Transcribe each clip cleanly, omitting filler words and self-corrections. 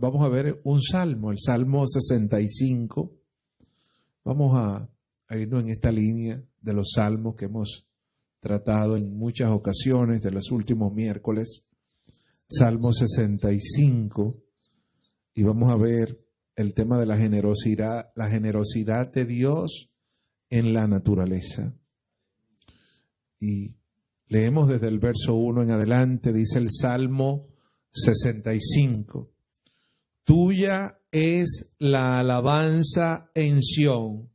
vamos a ver un salmo, el Salmo 65. Vamos a irnos en esta línea de los salmos que hemos tratado en muchas ocasiones de los últimos miércoles. Salmo 65. Y vamos a ver el tema de la generosidad de Dios en la naturaleza. Y leemos desde el verso 1 en adelante, dice el Salmo 65. Tuya es la alabanza en Sión,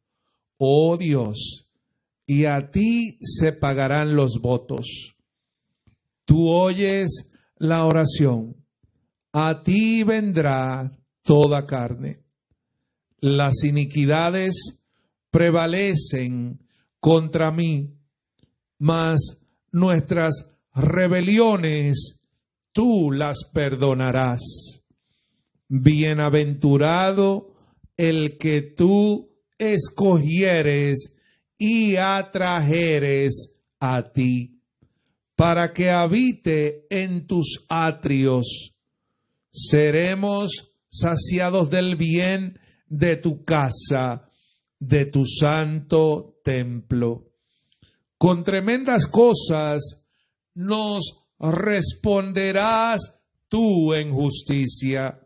oh Dios, y a ti se pagarán los votos. Tú oyes la oración, a ti vendrá toda carne. Las iniquidades prevalecen contra mí, mas nuestras rebeliones tú las perdonarás. Bienaventurado el que tú escogieres y atrajeres a ti, para que habite en tus atrios. Seremos saciados del bien de tu casa, de tu santo templo. Con tremendas cosas nos responderás tú en justicia,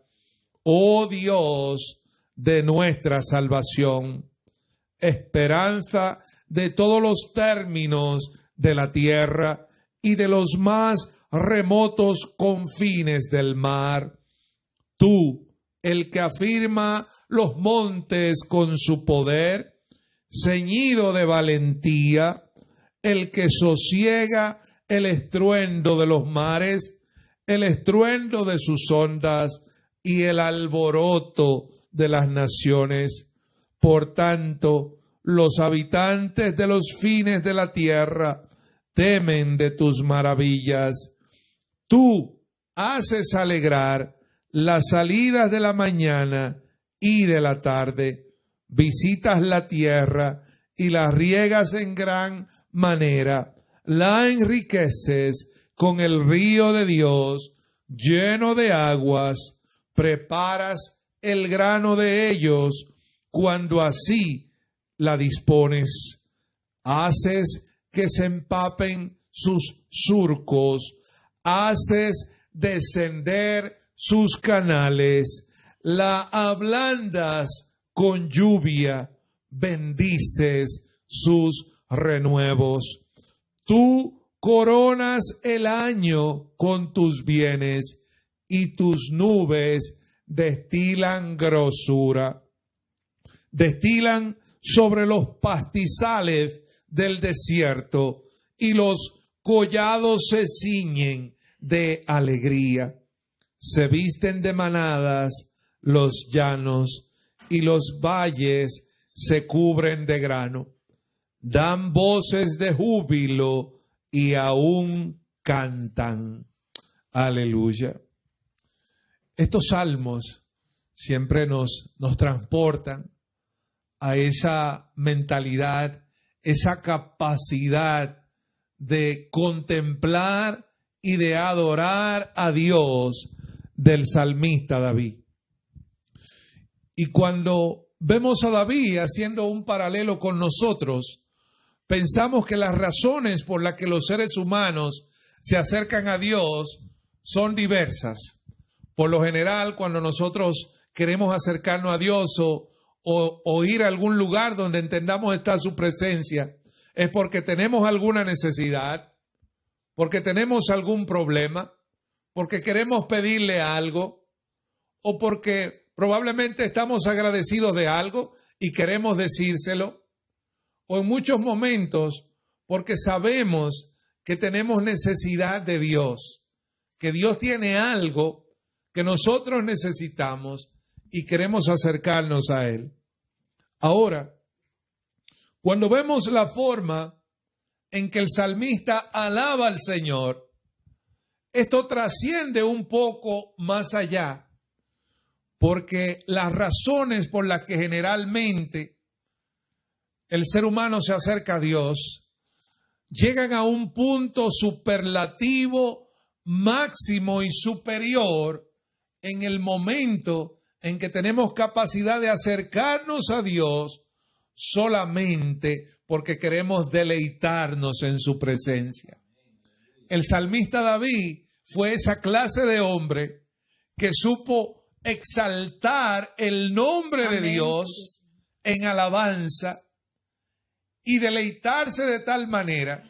oh Dios de nuestra salvación, esperanza de todos los términos de la tierra y de los más remotos confines del mar. Tú, el que afirma los montes con su poder, ceñido de valentía, el que sosiega el estruendo de los mares, el estruendo de sus ondas y el alboroto de las naciones. Por tanto, los habitantes de los fines de la tierra temen de tus maravillas. Tú haces alegrar las salidas de la mañana y de la tarde. Visitas la tierra y la riegas en gran manera. La enriqueces con el río de Dios, lleno de aguas. Preparas el grano de ellos cuando así la dispones. Haces que se empapen sus surcos. Haces descender sus canales. La ablandas con lluvia. Bendices sus renuevos. Tú coronas el año con tus bienes y tus nubes destilan grosura. Destilan sobre los pastizales del desierto y los collados se ciñen de alegría. Se visten de manadas los llanos y los valles se cubren de grano. Dan voces de júbilo y aún cantan. Aleluya. Estos salmos siempre nos transportan a esa mentalidad, esa capacidad de contemplar y de adorar a Dios del salmista David. Y cuando vemos a David haciendo un paralelo con nosotros, pensamos que las razones por las que los seres humanos se acercan a Dios son diversas. Por lo general, cuando nosotros queremos acercarnos a Dios o ir a algún lugar donde entendamos está su presencia, es porque tenemos alguna necesidad, porque tenemos algún problema, porque queremos pedirle algo, o porque probablemente estamos agradecidos de algo y queremos decírselo, o en muchos momentos porque sabemos que tenemos necesidad de Dios, que Dios tiene algo que nosotros necesitamos y queremos acercarnos a Él. Ahora, cuando vemos la forma en que el salmista alaba al Señor, esto trasciende un poco más allá, porque las razones por las que generalmente el ser humano se acerca a Dios llegan a un punto superlativo, máximo y superior en el momento en que tenemos capacidad de acercarnos a Dios solamente porque queremos deleitarnos en su presencia. El salmista David fue esa clase de hombre que supo exaltar el nombre de Dios en alabanza y deleitarse de tal manera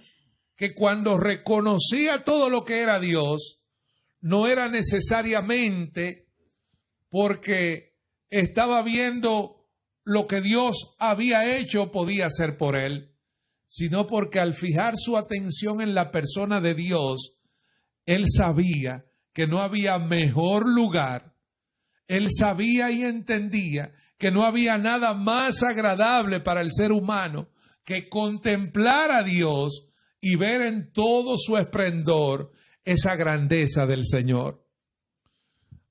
que cuando reconocía todo lo que era Dios, no era necesariamente porque estaba viendo lo que Dios había hecho, podía hacer por él, sino porque al fijar su atención en la persona de Dios, él sabía que no había mejor lugar. Él sabía y entendía que no había nada más agradable para el ser humano que contemplar a Dios y ver en todo su esplendor esa grandeza del Señor.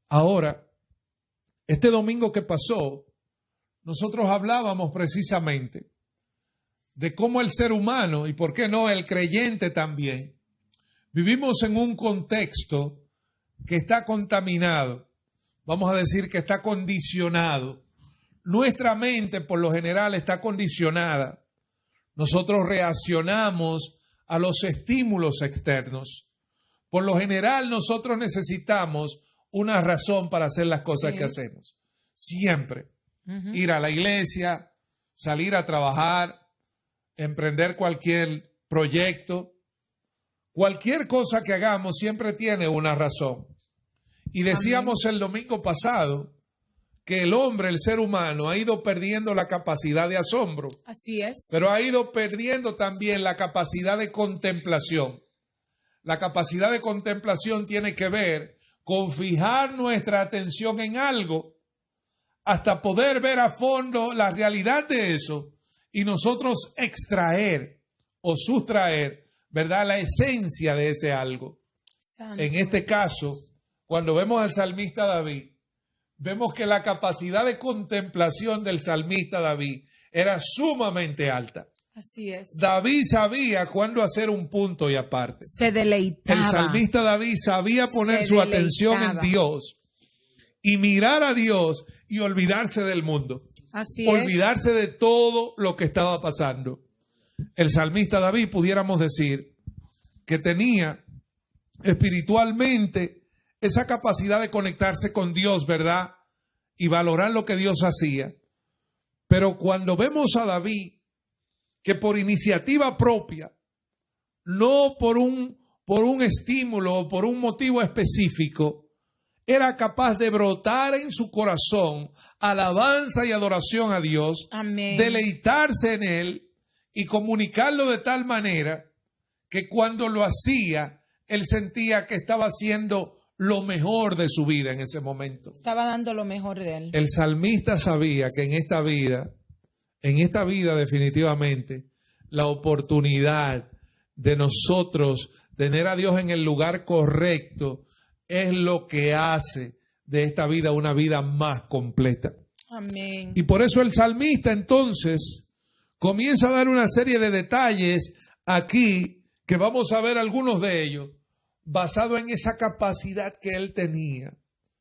Ahora, este domingo que pasó, nosotros hablábamos precisamente de cómo el ser humano, y por qué no el creyente también, vivimos en un contexto que está contaminado, vamos a decir que está condicionado. Nuestra mente por lo general está condicionada. Nosotros reaccionamos a los estímulos externos. Por lo general nosotros necesitamos una razón para hacer las cosas que hacemos. Siempre. Ir a la iglesia, salir a trabajar, emprender cualquier proyecto. Cualquier cosa que hagamos siempre tiene una razón. Y decíamos el domingo pasado que el hombre, el ser humano, ha ido perdiendo la capacidad de asombro. Así es. Pero ha ido perdiendo también la capacidad de contemplación. La capacidad de contemplación tiene que ver con fijar nuestra atención en algo hasta poder ver a fondo la realidad de eso y nosotros extraer o sustraer, ¿verdad?, la esencia de ese algo. Santo. En este caso, cuando vemos al salmista David, vemos que la capacidad de contemplación del salmista David era sumamente alta. Así es. David sabía cuándo hacer un punto y aparte. Se deleitaba. El salmista David sabía poner su atención en Dios y mirar a Dios y olvidarse del mundo. Así olvidarse de todo lo que estaba pasando. El salmista David, pudiéramos decir, que tenía espiritualmente esa capacidad de conectarse con Dios, ¿verdad? Y valorar lo que Dios hacía. Pero cuando vemos a David, que por iniciativa propia, no por un estímulo o por un motivo específico, era capaz de brotar en su corazón alabanza y adoración a Dios, Amén. Deleitarse en Él y comunicarlo de tal manera que cuando lo hacía, él sentía que estaba haciendo lo mejor de su vida en ese momento. Estaba dando lo mejor de él. El salmista sabía que en esta vida definitivamente, la oportunidad de nosotros tener a Dios en el lugar correcto es lo que hace de esta vida una vida más completa. Amén. Y por eso el salmista entonces comienza a dar una serie de detalles aquí, que vamos a ver algunos de ellos, basado en esa capacidad que él tenía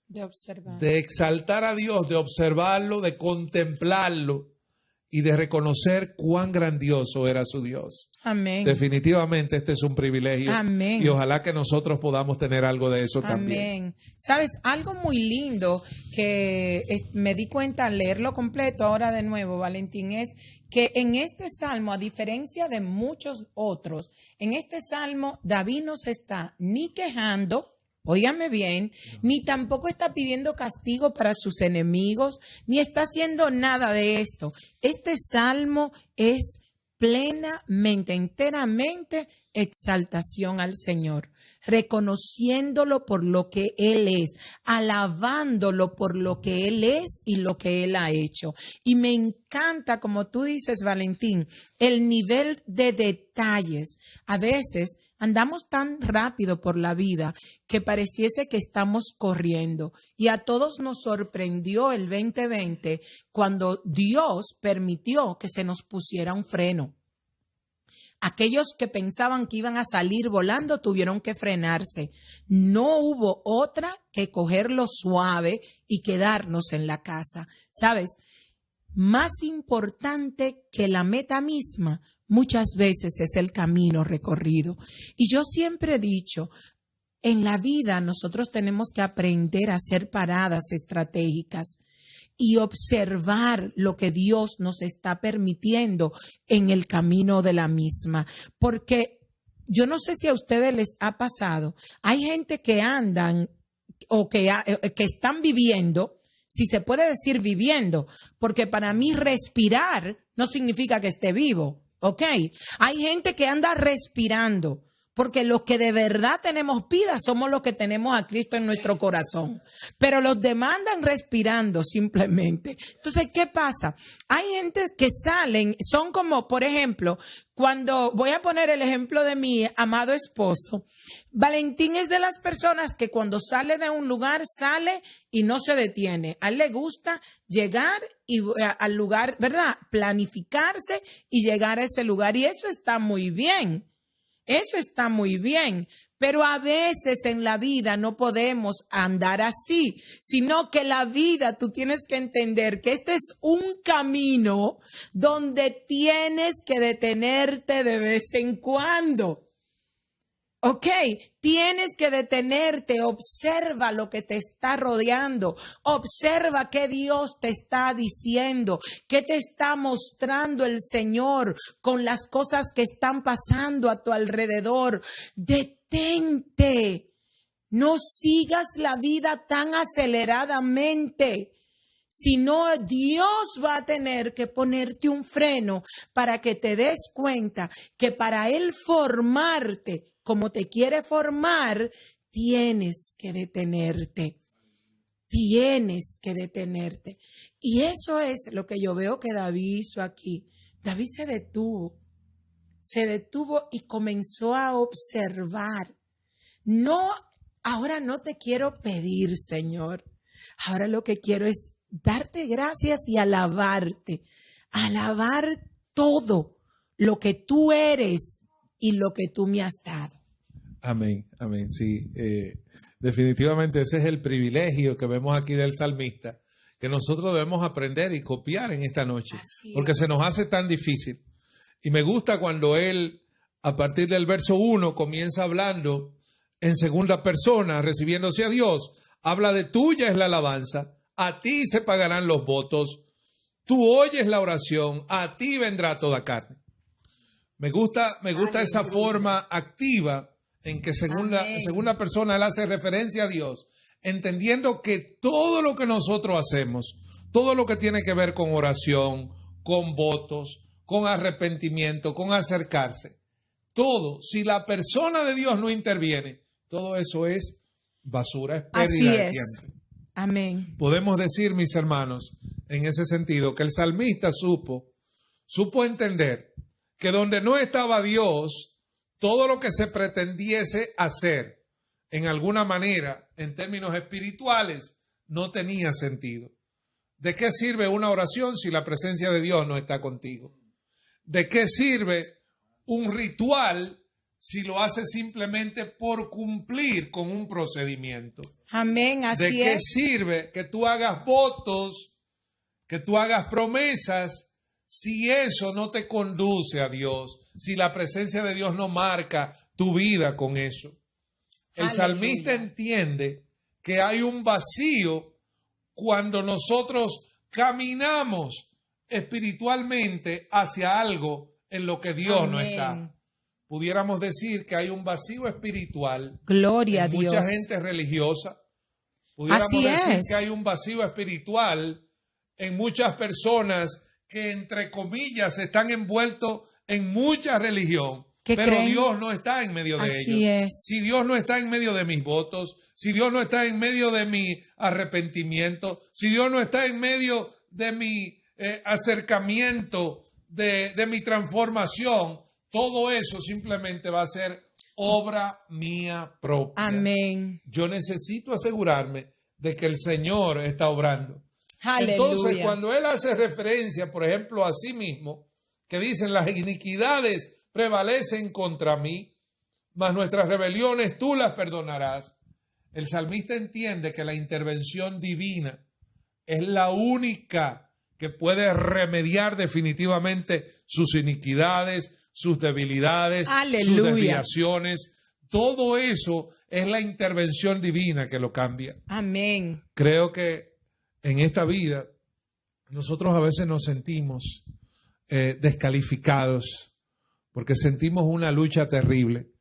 de observar, de exaltar a Dios, de observarlo, de contemplarlo y de reconocer cuán grandioso era su Dios. Amén. Definitivamente este es un privilegio. Amén. Y ojalá que nosotros podamos tener algo de eso Amén. también. ¿Sabes? Algo muy lindo que me di cuenta al leerlo completo ahora de nuevo, Valentín, es que en este salmo, a diferencia de muchos otros, en este salmo David no se está ni quejando, óigame bien, ni tampoco está pidiendo castigo para sus enemigos, ni está haciendo nada de esto. Este salmo es plenamente, enteramente exaltación al Señor, reconociéndolo por lo que Él es, alabándolo por lo que Él es y lo que Él ha hecho. Y me encanta, como tú dices, Valentín, el nivel de detalles. A veces andamos tan rápido por la vida que pareciese que estamos corriendo. Y a todos nos sorprendió el 2020 cuando Dios permitió que se nos pusiera un freno. Aquellos que pensaban que iban a salir volando tuvieron que frenarse. No hubo otra que cogerlo suave y quedarnos en la casa. ¿Sabes? Más importante que la meta misma, muchas veces es el camino recorrido. Y yo siempre he dicho, en la vida nosotros tenemos que aprender a hacer paradas estratégicas y observar lo que Dios nos está permitiendo en el camino de la misma. Porque yo no sé si a ustedes les ha pasado, hay gente que andan o que están viviendo, si se puede decir viviendo, porque para mí respirar no significa que esté vivo, ¿ok? Hay gente que anda respirando. Porque los que de verdad tenemos vida somos los que tenemos a Cristo en nuestro corazón. Pero los demás andan respirando simplemente. Entonces, ¿qué pasa? Hay gente que salen, son como, por ejemplo, cuando voy a poner el ejemplo de mi amado esposo, Valentín es de las personas que cuando sale de un lugar, sale y no se detiene. A él le gusta llegar y al lugar, ¿verdad? Planificarse y llegar a ese lugar. Y eso está muy bien. Eso está muy bien, pero a veces en la vida no podemos andar así, sino que la vida tú tienes que entender que este es un camino donde tienes que detenerte de vez en cuando. Ok, tienes que detenerte, observa lo que te está rodeando, observa qué Dios te está diciendo, qué te está mostrando el Señor con las cosas que están pasando a tu alrededor. Detente, no sigas la vida tan aceleradamente. Si no, Dios va a tener que ponerte un freno para que te des cuenta que para Él formarte, como te quiere formar, tienes que detenerte. Tienes que detenerte. Y eso es lo que yo veo que David hizo aquí. David se detuvo y comenzó a observar. No, ahora no te quiero pedir, Señor. Ahora lo que quiero es darte gracias y alabarte. Alabar todo lo que tú eres y lo que tú me has dado. Amén, amén, sí. Definitivamente ese es el privilegio que vemos aquí del salmista, que nosotros debemos aprender y copiar en esta noche, porque se nos hace tan difícil. Y me gusta cuando él, a partir del verso 1, comienza hablando en segunda persona, recibiéndose a Dios. Habla de tuya es la alabanza, a ti se pagarán los votos, tú oyes la oración, a ti vendrá toda carne. Me gusta esa forma activa en que segunda persona él hace referencia a Dios, entendiendo que todo lo que nosotros hacemos, todo lo que tiene que ver con oración, con votos, con arrepentimiento, con acercarse, todo, si la persona de Dios no interviene, todo eso es basura, es pérdida de tiempo. Amén. Podemos decir, mis hermanos, en ese sentido, que el salmista supo entender que donde no estaba Dios, todo lo que se pretendiese hacer en alguna manera, en términos espirituales, no tenía sentido. ¿De qué sirve una oración si la presencia de Dios no está contigo? ¿De qué sirve un ritual si lo haces simplemente por cumplir con un procedimiento? Amén, así es. ¿De qué sirve que tú hagas votos, que tú hagas promesas, si eso no te conduce a Dios, si la presencia de Dios no marca tu vida con eso? El salmista entiende que hay un vacío cuando nosotros caminamos espiritualmente hacia algo en lo que Dios no está. Pudiéramos decir que hay un vacío espiritual. Gloria a Dios. Mucha gente religiosa. Pudiéramos decir que hay un vacío espiritual en muchas personas que, entre comillas, están envueltos en mucha religión, pero creen? Dios no está en medio de Así ellos. Es. Si Dios no está en medio de mis votos, si Dios no está en medio de mi arrepentimiento, si Dios no está en medio de mi acercamiento, de mi transformación, todo eso simplemente va a ser obra mía propia. Amén. Yo necesito asegurarme de que el Señor está obrando. Aleluya. Entonces, cuando él hace referencia, por ejemplo, a sí mismo, que dicen las iniquidades prevalecen contra mí, mas nuestras rebeliones tú las perdonarás. El salmista entiende que la intervención divina es la única que puede remediar definitivamente sus iniquidades, sus debilidades, Aleluya. sus desviaciones. Todo eso es la intervención divina que lo cambia. Amén. Creo que en esta vida nosotros a veces nos sentimos descalificados porque sentimos una lucha terrible.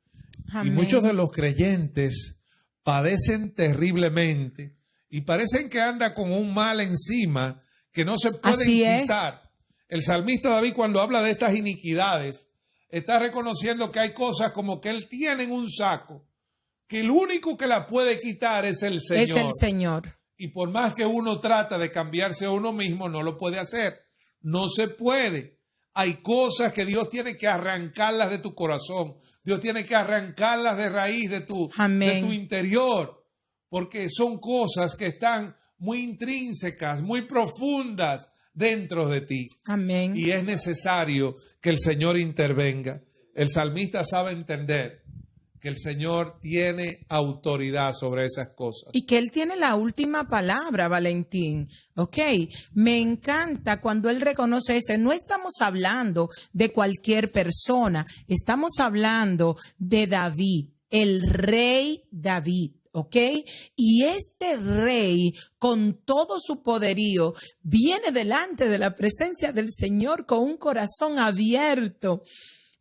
Amén. Y muchos de los creyentes padecen terriblemente y parecen que anda con un mal encima que no se pueden Así es. quitar. El salmista David, cuando habla de estas iniquidades, está reconociendo que hay cosas como que él tiene en un saco, que el único que la puede quitar es el Señor. Es el Señor. Y por más que uno trata de cambiarse a uno mismo, no lo puede hacer. No se puede. Hay cosas que Dios tiene que arrancarlas de tu corazón. Dios tiene que arrancarlas de raíz de tu interior. Porque son cosas que están muy intrínsecas, muy profundas dentro de ti. Amén. Y es necesario que el Señor intervenga. El salmista sabe entender que el Señor tiene autoridad sobre esas cosas. Y que Él tiene la última palabra, Valentín. ¿Ok? Me encanta cuando Él reconoce eso. No estamos hablando de cualquier persona. Estamos hablando de David, el rey David. ¿Ok? Y este rey, con todo su poderío, viene delante de la presencia del Señor con un corazón abierto.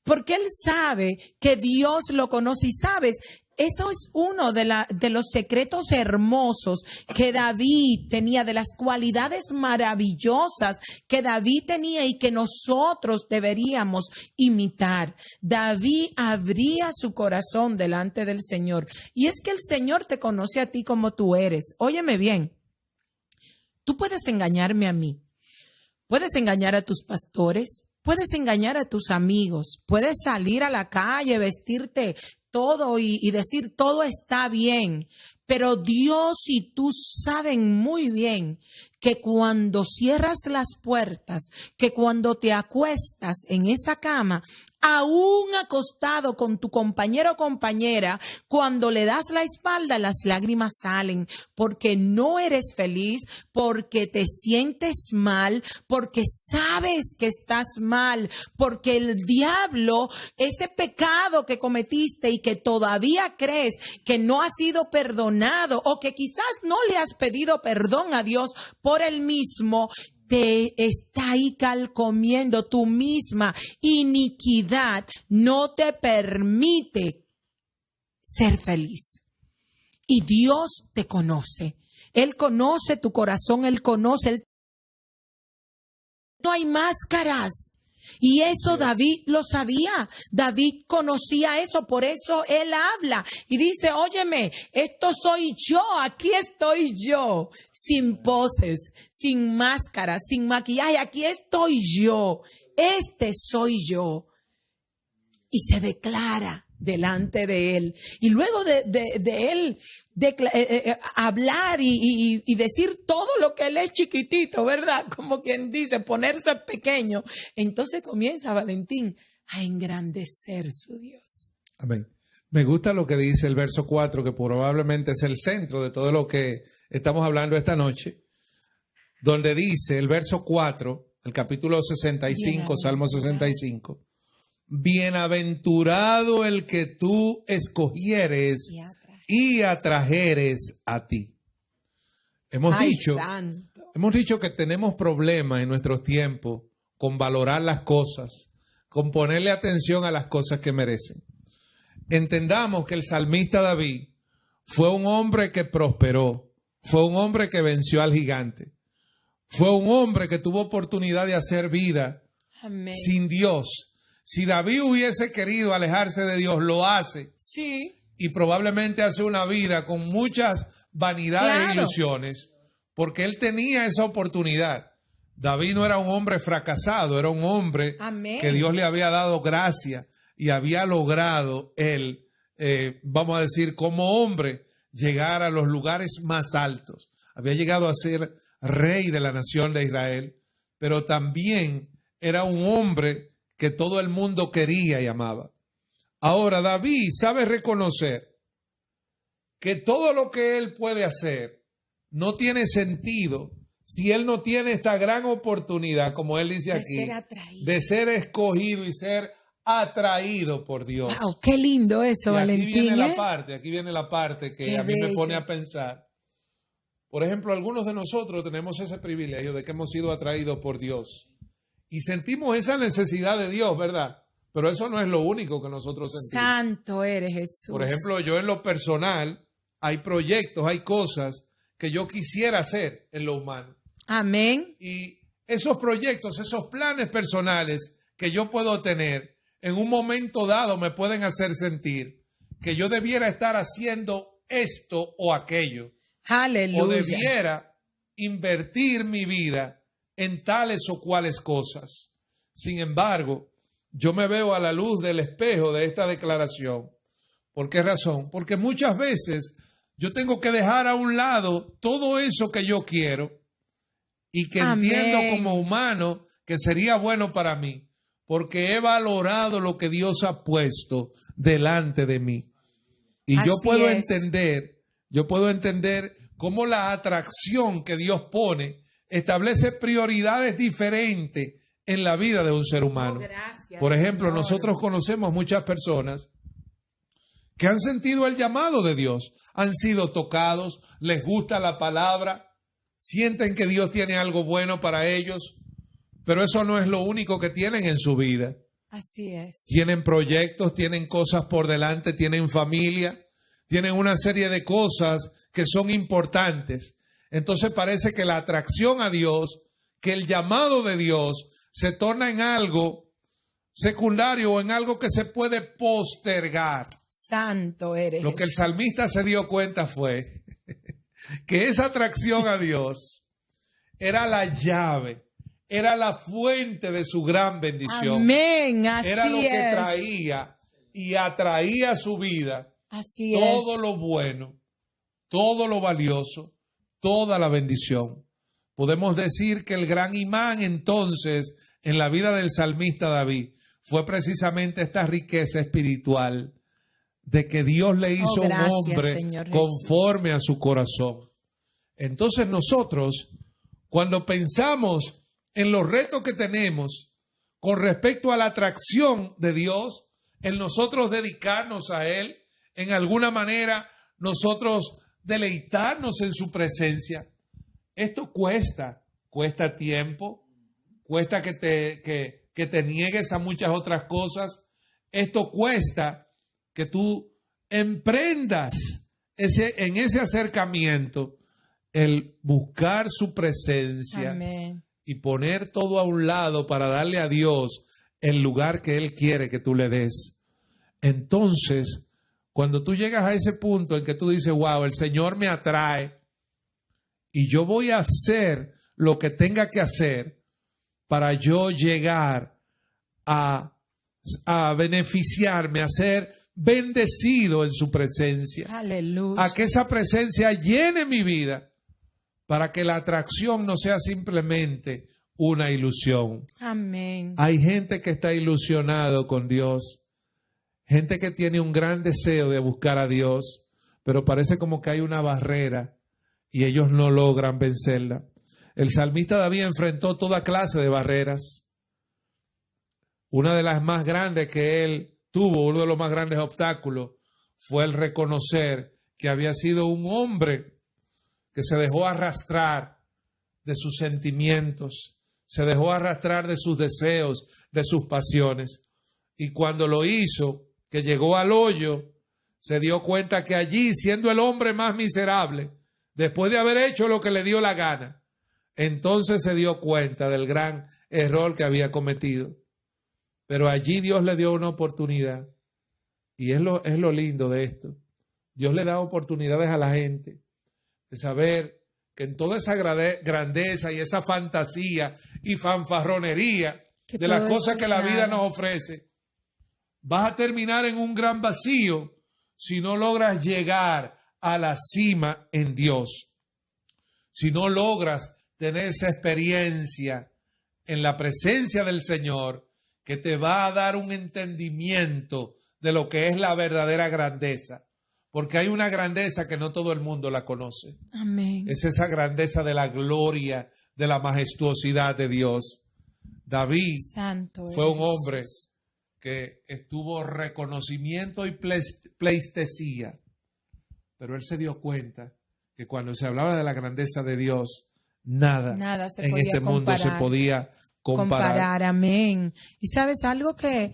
Porque él sabe que Dios lo conoce y sabes, eso es uno de los secretos hermosos que David tenía, de las cualidades maravillosas que David tenía y que nosotros deberíamos imitar. David abría su corazón delante del Señor. Y es que el Señor te conoce a ti como tú eres. Óyeme bien, tú puedes engañarme a mí, puedes engañar a tus pastores, puedes engañar a tus amigos, puedes salir a la calle, vestirte todo y decir todo está bien, pero Dios y tú saben muy bien que cuando cierras las puertas, que cuando te acuestas en esa cama, aún acostado con tu compañero o compañera, cuando le das la espalda, las lágrimas salen, porque no eres feliz, porque te sientes mal, porque sabes que estás mal, porque el diablo, ese pecado que cometiste y que todavía crees que no ha sido perdonado o que quizás no le has pedido perdón a Dios por él mismo, te está ahí calcomiendo. Tu misma iniquidad no te permite ser feliz. Y Dios te conoce. Él conoce tu corazón, Él conoce. No hay máscaras. Y eso David lo sabía. David conocía eso, por eso él habla y dice, óyeme, esto soy yo, aquí estoy yo, sin poses, sin máscaras, sin maquillaje, aquí estoy yo, este soy yo. Y se declara delante de él. Y luego de él hablar y decir todo lo que él es chiquitito, ¿verdad? Como quien dice, ponerse pequeño. Entonces comienza Valentín a engrandecer su Dios. Amén. Me gusta lo que dice el verso 4, que probablemente es el centro de todo lo que estamos hablando esta noche, donde dice el verso 4, el capítulo 65, Salmo 65. Bienaventurado el que tú escogieres y atrajeres a ti. Hemos dicho que tenemos problemas en nuestros tiempos con valorar las cosas, con ponerle atención a las cosas que merecen. Entendamos que el salmista David fue un hombre que prosperó, fue un hombre que venció al gigante, fue un hombre que tuvo oportunidad de hacer vida sin Dios. Si David hubiese querido alejarse de Dios, lo hace. Sí. Y probablemente hace una vida con muchas vanidades e ilusiones, porque él tenía esa oportunidad. David no era un hombre fracasado, era un hombre que Dios le había dado gracia y había logrado él, vamos a decir, como hombre, llegar a los lugares más altos. Había llegado a ser rey de la nación de Israel, pero también era un hombre que todo el mundo quería y amaba. Ahora, David sabe reconocer que todo lo que él puede hacer no tiene sentido si él no tiene esta gran oportunidad, como él dice aquí, de ser escogido y ser atraído por Dios. ¡Wow! ¡Qué lindo eso, Valentín! Aquí viene la parte que a mí me pone a pensar. Por ejemplo, algunos de nosotros tenemos ese privilegio de que hemos sido atraídos por Dios y sentimos esa necesidad de Dios, ¿verdad? Pero eso no es lo único que nosotros sentimos. Santo eres, Jesús. Por ejemplo, yo en lo personal, hay proyectos, hay cosas que yo quisiera hacer en lo humano. Amén. Y esos proyectos, esos planes personales que yo puedo tener, en un momento dado me pueden hacer sentir que yo debiera estar haciendo esto o aquello. Aleluya. O debiera invertir mi vida en tales o cuales cosas. Sin embargo, yo me veo a la luz del espejo de esta declaración. ¿Por qué razón? Porque muchas veces yo tengo que dejar a un lado todo eso que yo quiero y que entiendo como humano que sería bueno para mí, porque he valorado lo que Dios ha puesto delante de mí. Y yo puedo entender cómo la atracción que Dios pone establece prioridades diferentes en la vida de un ser humano. Por ejemplo, nosotros conocemos muchas personas que han sentido el llamado de Dios, han sido tocados, les gusta la palabra, sienten que Dios tiene algo bueno para ellos, pero eso no es lo único que tienen en su vida. Así es. Tienen proyectos, tienen cosas por delante, tienen familia, tienen una serie de cosas que son importantes. Entonces parece que la atracción a Dios, que el llamado de Dios se torna en algo secundario o en algo que se puede postergar. Santo eres. Lo que el salmista se dio cuenta fue que esa atracción a Dios era la llave, era la fuente de su gran bendición. Amén, así es. Era lo que traía y atraía a su vida todo lo bueno, todo lo valioso, toda la bendición. Podemos decir que el gran imán entonces en la vida del salmista David fue precisamente esta riqueza espiritual de que Dios le hizo un hombre conforme a su corazón. Entonces nosotros, cuando pensamos en los retos que tenemos con respecto a la atracción de Dios, en nosotros dedicarnos a Él, en alguna manera nosotros deleitarnos en su presencia, esto cuesta tiempo, cuesta que te niegues a muchas otras cosas, esto cuesta que tú emprendas en ese acercamiento el buscar su presencia. Amén. Y poner todo a un lado para darle a Dios el lugar que Él quiere que tú le des. Entonces, cuando tú llegas a ese punto en que tú dices, wow, el Señor me atrae y yo voy a hacer lo que tenga que hacer para yo llegar a beneficiarme, a ser bendecido en su presencia. Aleluya. A que esa presencia llene mi vida, para que la atracción no sea simplemente una ilusión. Amén. Hay gente que está ilusionado con Dios, gente que tiene un gran deseo de buscar a Dios, pero parece como que hay una barrera y ellos no logran vencerla. El salmista David enfrentó toda clase de barreras. Una de las más grandes que él tuvo, uno de los más grandes obstáculos, fue el reconocer que había sido un hombre que se dejó arrastrar de sus sentimientos, se dejó arrastrar de sus deseos, de sus pasiones. Y cuando lo hizo, que llegó al hoyo, se dio cuenta que allí, siendo el hombre más miserable, después de haber hecho lo que le dio la gana, entonces se dio cuenta del gran error que había cometido. Pero allí Dios le dio una oportunidad. Y es lo lindo de esto. Dios le da oportunidades a la gente de saber que en toda esa grandeza y esa fantasía y fanfarronería de las cosas que la vida nos ofrece, vas a terminar en un gran vacío si no logras llegar a la cima en Dios. Si no logras tener esa experiencia en la presencia del Señor que te va a dar un entendimiento de lo que es la verdadera grandeza. Porque hay una grandeza que no todo el mundo la conoce. Amén. Es esa grandeza de la gloria, de la majestuosidad de Dios. David Santo fue un eres, hombre Jesús. que estuvo reconocimiento y pleistesía. Pero él se dio cuenta que cuando se hablaba de la grandeza de Dios, nada se en podía este mundo se comparar. podía comparar. Amén. Y sabes, algo que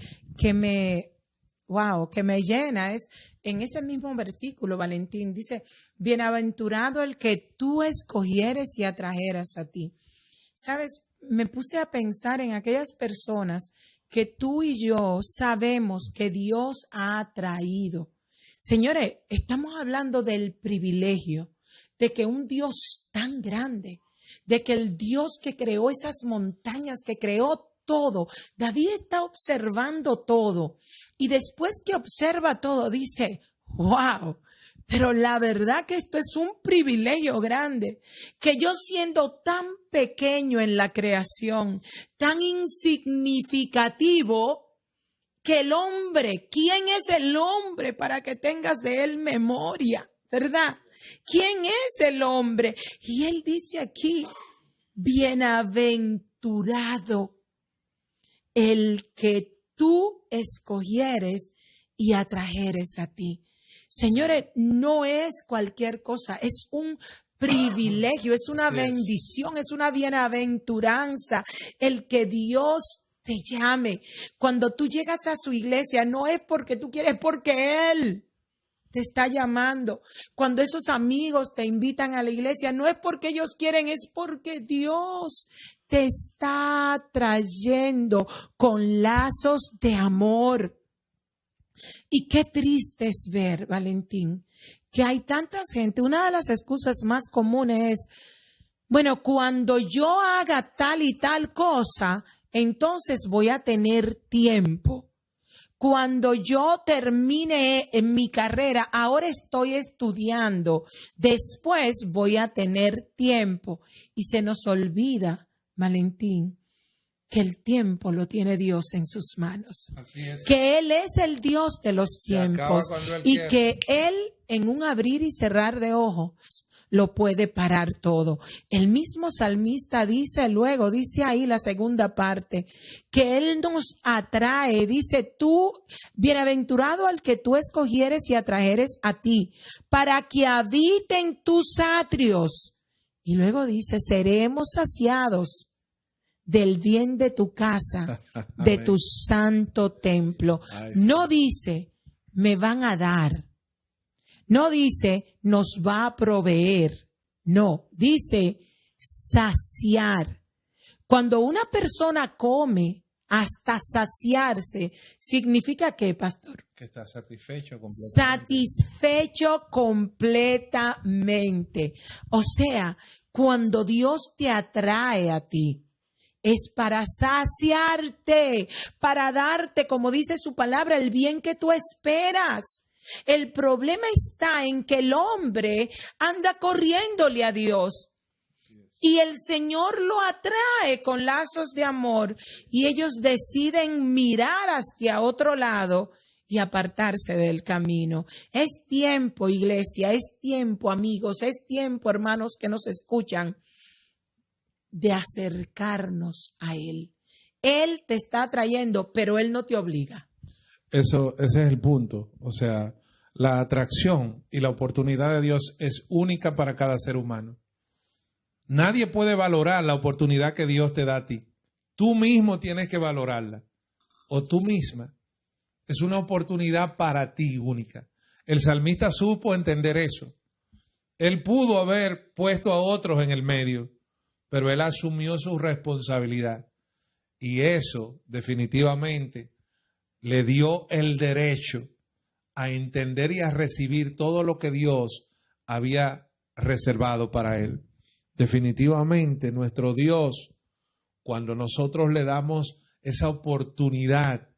me llena es en ese mismo versículo, Valentín, dice, bienaventurado el que tú escogieres y atrajeras a ti. Sabes, me puse a pensar en aquellas personas que tú y yo sabemos que Dios ha atraído. Señores, estamos hablando del privilegio de que un Dios tan grande, de que el Dios que creó esas montañas, que creó todo, David está observando todo y después que observa todo dice, wow, pero la verdad que esto es un privilegio grande, que yo siendo tan pequeño en la creación, tan insignificativo, que el hombre, ¿quién es el hombre para que tengas de él memoria? ¿Verdad? ¿Quién es el hombre? Y él dice aquí, bienaventurado el que tú escogieres y atrajeres a ti. Señores, no es cualquier cosa, es un privilegio, es una bendición, es una bienaventuranza el que Dios te llame. Cuando tú llegas a su iglesia, no es porque tú quieres, porque Él te está llamando. Cuando esos amigos te invitan a la iglesia, no es porque ellos quieren, es porque Dios te está trayendo con lazos de amor. Y qué triste es ver, Valentín, que hay tanta gente. Una de las excusas más comunes es, bueno, cuando yo haga tal y tal cosa, entonces voy a tener tiempo. Cuando yo termine en mi carrera, ahora estoy estudiando, después voy a tener tiempo. Y se nos olvida, Valentín, que el tiempo lo tiene Dios en sus manos. Así es. Que Él es el Dios de los tiempos y que Él en un abrir y cerrar de ojos lo puede parar todo. El mismo salmista dice luego, dice ahí la segunda parte, que Él nos atrae, dice tú, bienaventurado al que tú escogieres y atrajeres a ti, para que habite en tus atrios. Y luego dice, seremos saciados del bien de tu casa, de tu santo templo. No dice, me van a dar. No dice, nos va a proveer. No, dice, saciar. Cuando una persona come hasta saciarse, ¿significa qué, pastor? Que está satisfecho completamente. Satisfecho completamente. O sea, cuando Dios te atrae a ti, es para saciarte, para darte, como dice su palabra, el bien que tú esperas. El problema está en que el hombre anda corriéndole a Dios y el Señor lo atrae con lazos de amor y ellos deciden mirar hacia otro lado y apartarse del camino. Es tiempo, iglesia, es tiempo, amigos, es tiempo, hermanos que nos escuchan, de acercarnos a Él. Él te está atrayendo, pero Él no te obliga. Ese es el punto. O sea, la atracción y la oportunidad de Dios es única para cada ser humano. Nadie puede valorar la oportunidad que Dios te da a ti. Tú mismo tienes que valorarla. O tú misma. Es una oportunidad para ti única. El salmista supo entender eso. Él pudo haber puesto a otros en el medio, pero él asumió su responsabilidad. Y eso definitivamente le dio el derecho a entender y a recibir todo lo que Dios había reservado para él. Definitivamente nuestro Dios, cuando nosotros le damos esa oportunidad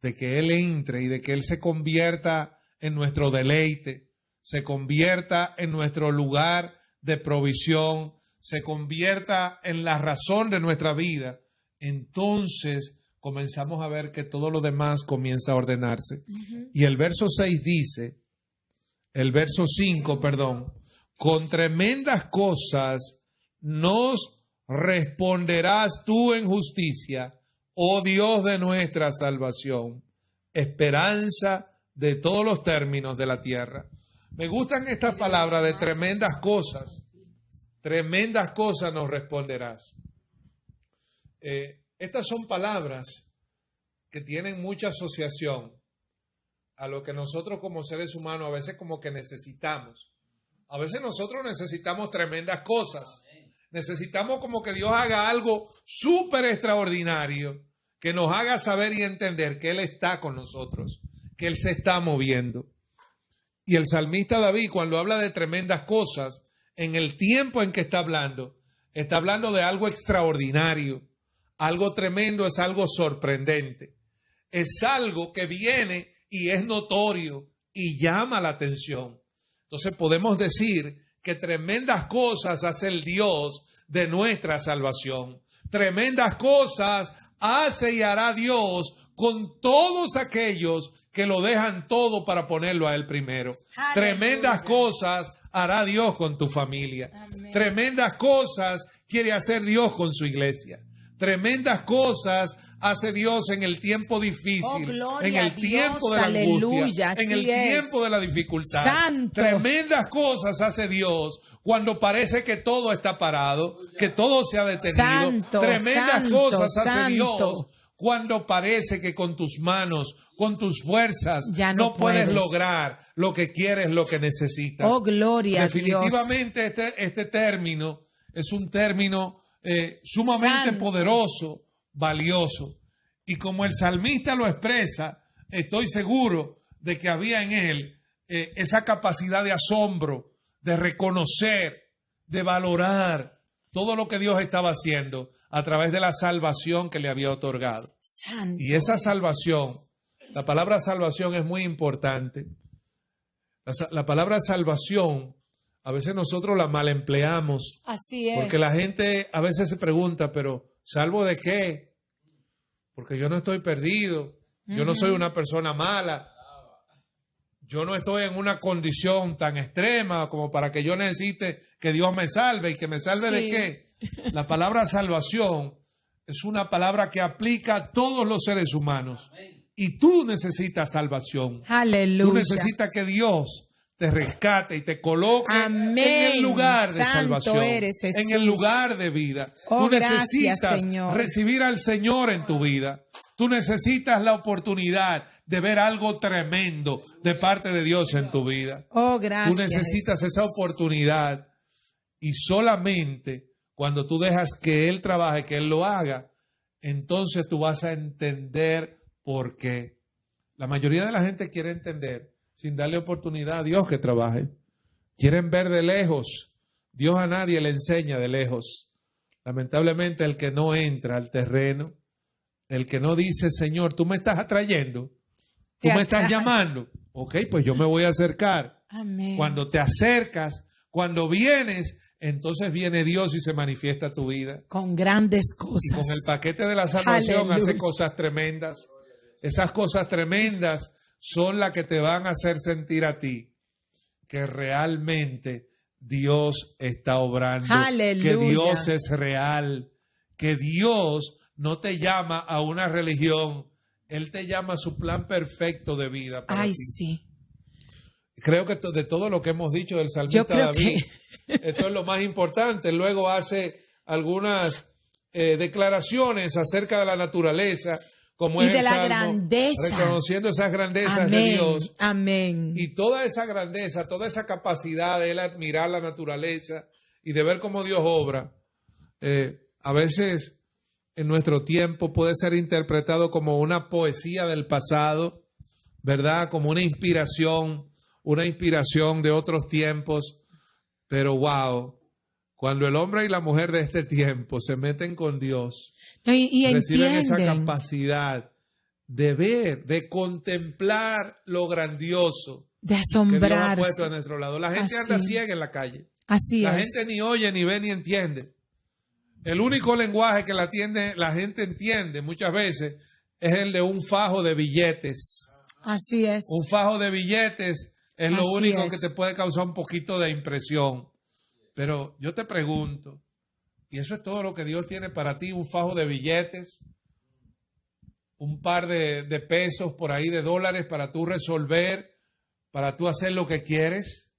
de que Él entre y de que Él se convierta en nuestro deleite, se convierta en nuestro lugar de provisión, se convierta en la razón de nuestra vida, entonces comenzamos a ver que todo lo demás comienza a ordenarse. Y el verso 6 dice, el verso 5, perdón, con tremendas cosas nos responderás tú en justicia, oh Dios de nuestra salvación, esperanza de todos los términos de la tierra. Me gustan estas palabras de tremendas cosas nos responderás. Estas son palabras que tienen mucha asociación a lo que nosotros como seres humanos a veces como que necesitamos. A veces nosotros necesitamos tremendas cosas. Necesitamos como que Dios haga algo súper extraordinario, que nos haga saber y entender que Él está con nosotros, que Él se está moviendo. Y el salmista David, cuando habla de tremendas cosas, en el tiempo en que está hablando de algo extraordinario. Algo tremendo, es algo sorprendente. Es algo que viene y es notorio y llama la atención. Entonces podemos decir que tremendas cosas hace el Dios de nuestra salvación. Tremendas cosas hace y hará Dios con todos aquellos que lo dejan todo para ponerlo a Él primero. Aleluya. Tremendas cosas hará Dios con tu familia. Amén. Tremendas cosas quiere hacer Dios con su iglesia. Tremendas cosas hace Dios en el tiempo difícil, en el tiempo de la angustia, en el tiempo de la dificultad. Santo. Tremendas cosas hace Dios cuando parece que todo está parado, que todo se ha detenido. Santo, tremendas cosas hace Dios cuando parece que con tus manos, con tus fuerzas, ya no puedes lograr lo que quieres, lo que necesitas. Oh, gloria a Dios. Definitivamente este término es un término sumamente poderoso, valioso. Y como el salmista lo expresa, estoy seguro de que había en él esa capacidad de asombro, de reconocer, de valorar todo lo que Dios estaba haciendo a través de la salvación que le había otorgado. Santo. Y esa salvación, la palabra salvación es muy importante. La palabra salvación, a veces nosotros la mal empleamos. Así es. Porque la gente a veces se pregunta, pero ¿salvo de qué? Porque yo no estoy perdido, yo no soy una persona mala, yo no estoy en una condición tan extrema como para que yo necesite que Dios me salve. ¿Y que me salve de qué? La palabra salvación es una palabra que aplica a todos los seres humanos. Y tú necesitas salvación. Aleluya. Tú necesitas que Dios te rescate y te coloque en el lugar de salvación, en el lugar de vida. Tú necesitas recibir al Señor en tu vida. Tú necesitas la oportunidad de ver algo tremendo de parte de Dios en tu vida. Oh, gracias. Tú necesitas esa oportunidad y solamente cuando tú dejas que Él trabaje, que Él lo haga, entonces tú vas a entender por qué. La mayoría de la gente quiere entender sin darle oportunidad a Dios que trabaje. Quieren ver de lejos. Dios a nadie le enseña de lejos. Lamentablemente el que no entra al terreno, el que no dice, Señor, tú me estás atrayendo, tú me estás llamando. Ok, pues yo me voy a acercar. Amén. Cuando te acercas, cuando vienes, entonces viene Dios y se manifiesta tu vida. Con grandes cosas. Y con el paquete de la salvación Aleluya. hace cosas tremendas. Esas cosas tremendas son las que te van a hacer sentir a ti que realmente Dios está obrando. Aleluya. Que Dios es real. Que Dios no te llama a una religión. Él te llama a su plan perfecto de vida para ti. Sí. Creo que de todo lo que hemos dicho del salmista David, esto es lo más importante. Luego hace algunas declaraciones acerca de la naturaleza, como es el Salmo, reconociendo esas grandezas de Dios. Amén. Y toda esa grandeza, toda esa capacidad de él admirar la naturaleza y de ver cómo Dios obra, a veces en nuestro tiempo puede ser interpretado como una poesía del pasado, ¿verdad? Como una inspiración de otros tiempos, pero wow, cuando el hombre y la mujer de este tiempo se meten con Dios, y reciben esa entienden. capacidad de ver, de contemplar lo grandioso De que Dios ha asombrarse. puesto a nuestro lado. La gente anda ciega en la calle. Así La es. gente ni oye, ni ve, ni entiende. El único lenguaje que la gente entiende muchas veces es el de un fajo de billetes. Así es. Un fajo de billetes es lo Así único es. que te puede causar un poquito de impresión. Pero yo te pregunto, ¿y eso es todo lo que Dios tiene para ti? ¿Un fajo de billetes? ¿Un par de pesos por ahí, de dólares para tú resolver, para tú hacer lo que quieres?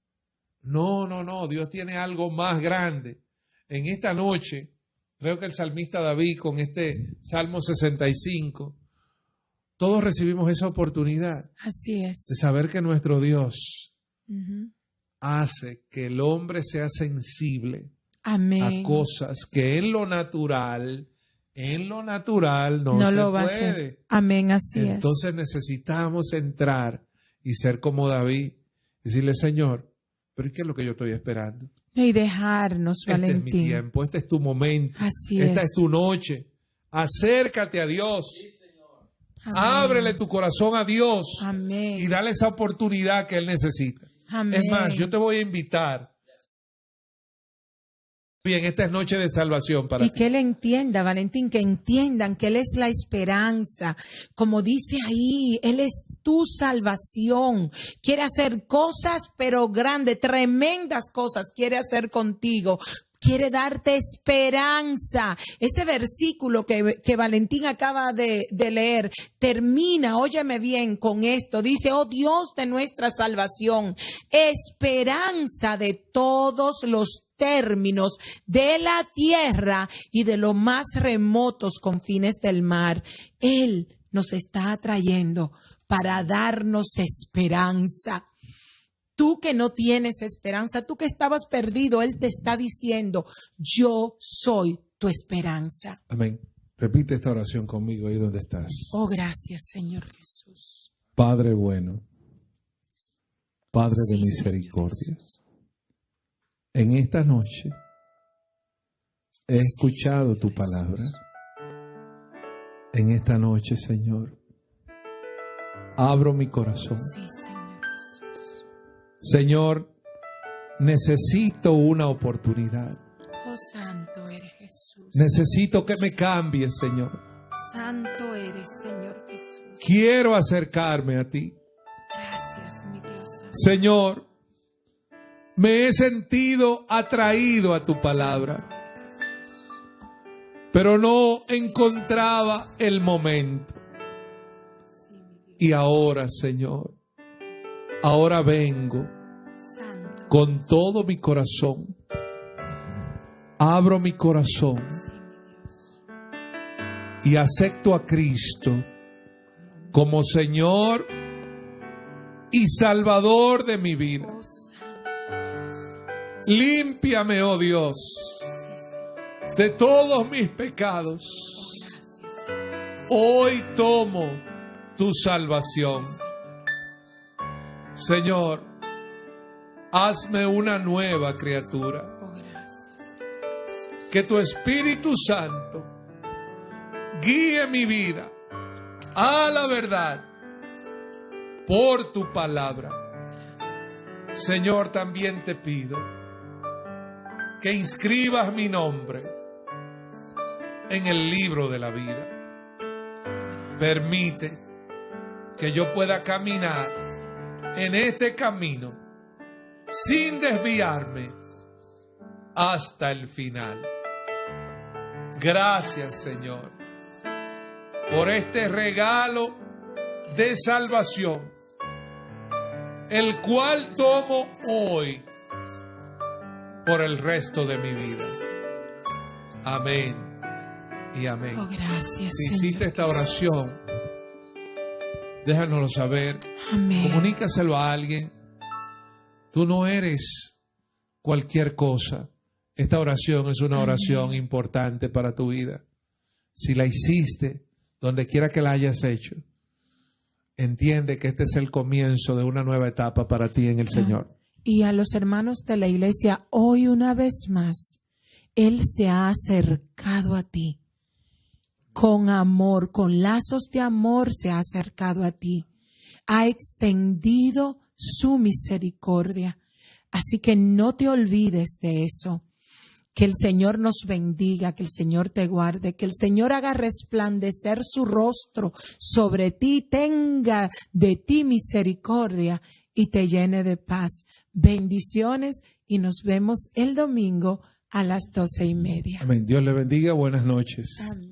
No, no, no. Dios tiene algo más grande. En esta noche, creo que el salmista David con este Salmo 65, todos recibimos esa oportunidad Así de es. saber que nuestro Dios Ujú. hace que el hombre sea sensible Amén. a cosas que en lo natural no No se lo va a puede. hacer. Amén, así Entonces necesitamos entrar y ser como David, decirle, Señor, pero ¿qué es lo que yo estoy esperando? es. Y dejarnos, Este es mi Valentín. tiempo, este es tu momento, Así esta es. es tu noche. Acércate a Dios, Amén. ábrele tu corazón a Dios Amén. y dale esa oportunidad que Él necesita. Amén. Es más, yo te voy a invitar. Bien, esta es noche de salvación para Y ti. que Él entienda, Valentín, que entiendan que Él es la esperanza. Como dice ahí, Él es tu salvación. Quiere hacer cosas, pero grandes, tremendas cosas quiere hacer contigo. Quiere darte esperanza. Ese versículo que Valentín acaba de leer termina, óyeme bien, con esto. Dice, oh Dios de nuestra salvación, esperanza de todos los términos de la tierra y de los más remotos confines del mar. Él nos está atrayendo para darnos esperanza. Tú que no tienes esperanza, tú que estabas perdido, Él te está diciendo, yo soy tu esperanza. Amén. Repite esta oración conmigo ahí donde estás. Oh, gracias, Señor Jesús. Padre bueno, Padre de Sí, misericordia, en esta noche he escuchado tu palabra. En esta noche, Señor, abro mi corazón. Sí, Señor Jesús. Señor, necesito una oportunidad. Oh, santo eres Jesús. Necesito que me cambies, Señor. Santo eres, Señor Jesús. Quiero acercarme a ti. Gracias, mi Dios. Señor, me he sentido atraído a tu palabra, pero no encontraba el momento. Sí, mi Dios. Y ahora, Señor, ahora vengo Santo. con todo mi corazón. Abro mi corazón Sí, mi Dios. y acepto a Cristo como Señor y Salvador de mi vida. Oh, santo eres. Límpiame, oh Dios, Sí, Señor. de todos mis pecados. Oh, gracias, Señor. Hoy tomo tu salvación. Señor Jesús. Señor, hazme una nueva criatura. Oh, gracias, Señor Jesús. Que tu Espíritu Santo guíe mi vida a la verdad por tu palabra. Gracias. Señor, también te pido que inscribas mi nombre en el libro de la vida. Permite que yo pueda caminar en este camino sin desviarme hasta el final. Gracias, Señor, por este regalo de salvación, el cual tomo hoy por el resto de mi vida. Amén y amén. Oh, gracias, Si Señor hiciste esta Jesús. oración, déjanoslo saber. Amén. Comunícaselo a alguien. Tú no eres cualquier cosa. Esta oración es una Amén. oración importante para tu vida. Si la hiciste, donde quiera que la hayas hecho, entiende que este es el comienzo de una nueva etapa para ti en el Señor. Y a los hermanos de la iglesia, hoy una vez más, Él se ha acercado a ti. Con amor, con lazos de amor se ha acercado a ti. Ha extendido su misericordia. Así que no te olvides de eso. Que el Señor nos bendiga, que el Señor te guarde, que el Señor haga resplandecer su rostro sobre ti, tenga de ti misericordia y te llene de paz. Bendiciones y nos vemos el domingo a las 12:30. Amén. Dios le bendiga. Buenas noches. Amén.